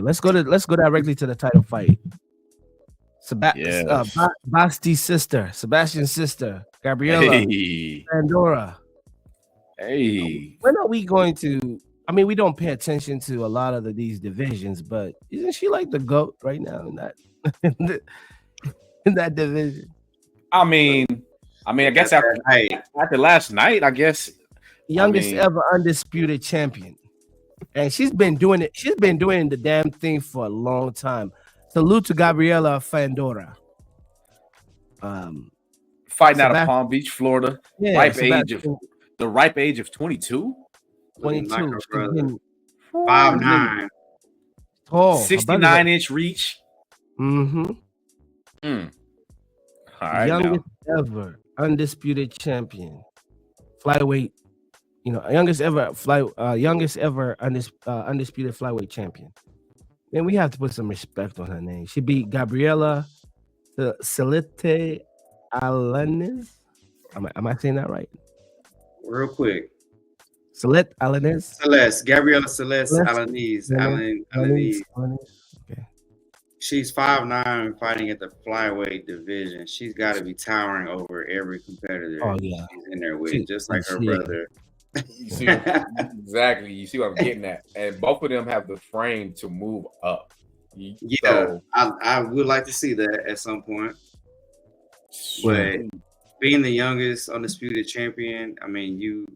Let's go directly to the title fight. Yes. Basti's sister, Sebastian's sister, Gabriela, Hey. Fundora. Hey. When are we going to? I mean, we don't pay attention to a lot of these divisions, but isn't she like the GOAT right now in that in that division? I mean, I guess after last night, I guess Youngest ever undisputed champion, and she's been doing it. She's been doing the damn thing for a long time. Salute to Gabriela Fundora. Fighting out of Palm Beach, Florida. Yeah, the ripe age of 22. 22. 5'9", tall, 69-inch reach. Mm-hmm. All right, youngest ever undisputed champion, flyweight. You know, youngest ever undisputed flyweight champion. Then we have to put some respect on her name. She beat Gabriela Celeste Alanes. Am I saying that right? Real quick. Celeste Alanes. Gabriela Celeste Alanes. Okay. She's 5'9", fighting at the flyweight division. She's got to be towering over every competitor. Oh yeah, she's in there with, just like her brother. You see, exactly. You see what I'm getting at, and both of them have the frame to move up. I would like to see that at some point. But being the youngest undisputed champion, I mean, you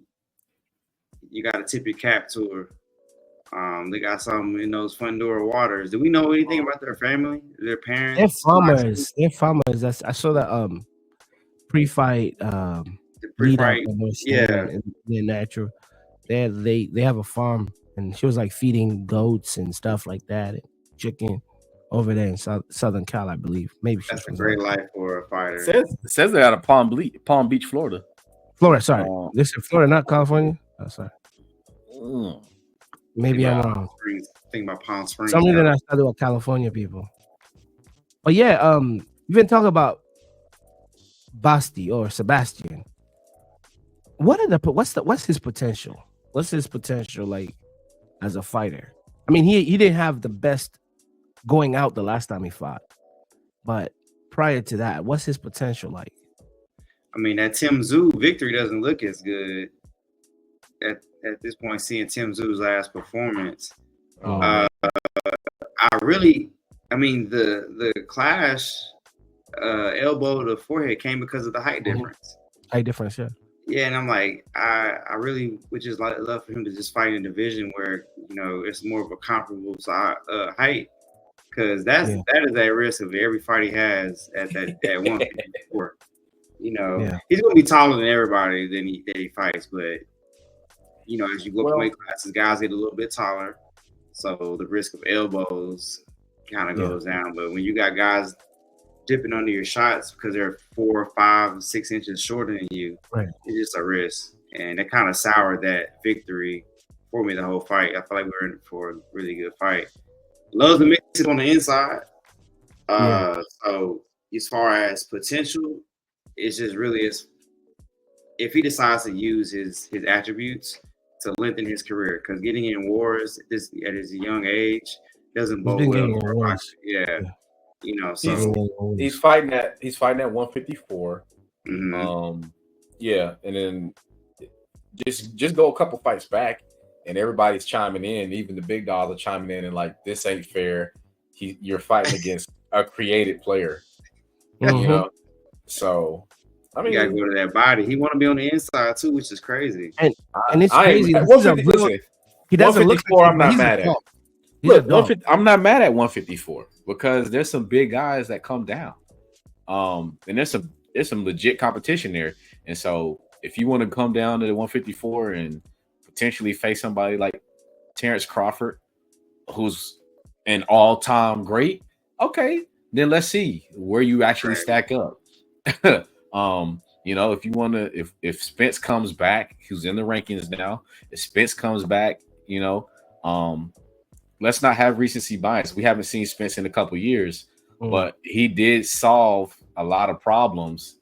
got to tip your cap to her. They got something in those Fundora waters. Do we know anything about their family, their parents? They're farmers. I saw that pre-fight. Pre-fight, they're natural. They have a farm, and she was like feeding goats and stuff like that, and chicken over there in Southern Cal, I believe. Maybe that's a great life for a fighter. It says they're out of Palm Beach, Florida. Sorry, this is Florida, not California. Oh, sorry. Maybe I'm wrong. Think about Palm Springs. Something that I started with California people. But yeah, we've been talking about Basti or Sebastian. What's his potential? What's his potential like as a fighter? I mean, he didn't have the best going out the last time he fought, but prior to that, what's his potential like? I mean, that Tim Tszyu victory doesn't look as good at this point. Seeing Tim Tszyu's last performance, the clash elbow to forehead came because of the height difference. Height difference, yeah. Yeah, and I'm like, I really would just love for him to just fight in a division where, you know, it's more of a comparable height, because that is a risk of every fight he has at 154. You know, he's going to be taller than everybody that he fights, but you know, as you go up weight classes, guys get a little bit taller, so the risk of elbows kind of goes down. But when you got guys dipping under your shots because they're 4, 5, 6 inches shorter than you, it's just a risk. And it kind of soured that victory for me the whole fight. I feel like we're in for a really good fight. Loves the mix on the inside. So as far as potential, it's just really if he decides to use his attributes to lengthen his career, because getting in wars at his young age doesn't bode well for him. You know, so he's fighting at 154. Mm-hmm. And then just go a couple fights back, and everybody's chiming in. Even the big dogs are chiming in and like, this ain't fair. You're fighting against a created player, you know. So I mean, you gotta go to that body. He want to be on the inside too, which is crazy. And it's crazy. He doesn't look. I'm not mad at. Look, I'm not mad at 154 because there's some big guys that come down, and there's some legit competition there. And so if you want to come down to the 154 and potentially face somebody like Terrence Crawford, who's an all-time great, okay, then let's see where you actually stack up. You know, if you want to, if Spence comes back, who's in the rankings now, if Spence comes back, you know, let's not have recency bias. We haven't seen Spence in a couple years, but he did solve a lot of problems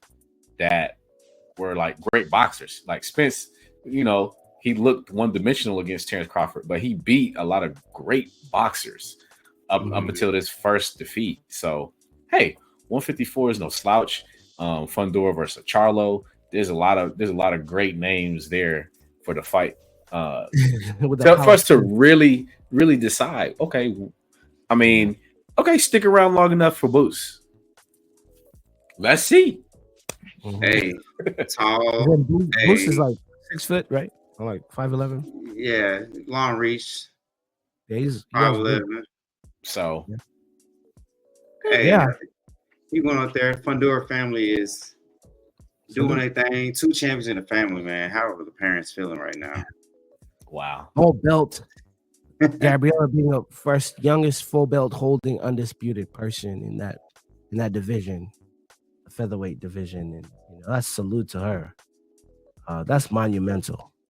that were like great boxers. Like Spence, you know, he looked one-dimensional against Terrence Crawford, but he beat a lot of great boxers. up until this first defeat. So hey, 154 is no slouch. Fundora versus Charlo. There's a lot of great names there for the fight. For us to really decide. Okay, I mean, okay, stick around long enough for Boost. Let's see. Hey, tall. Boost is like 6 foot, right? Or like 5'11". Yeah, long reach. Yeah, he's 5'11". So, hey, yeah, you going out there? Fundora family is doing their thing. 2 champions in the family, man. How are the parents feeling right now? Wow. Full belt. Gabriela being the first youngest full belt holding undisputed person in that division, the featherweight division, and that's salute to her. That's monumental.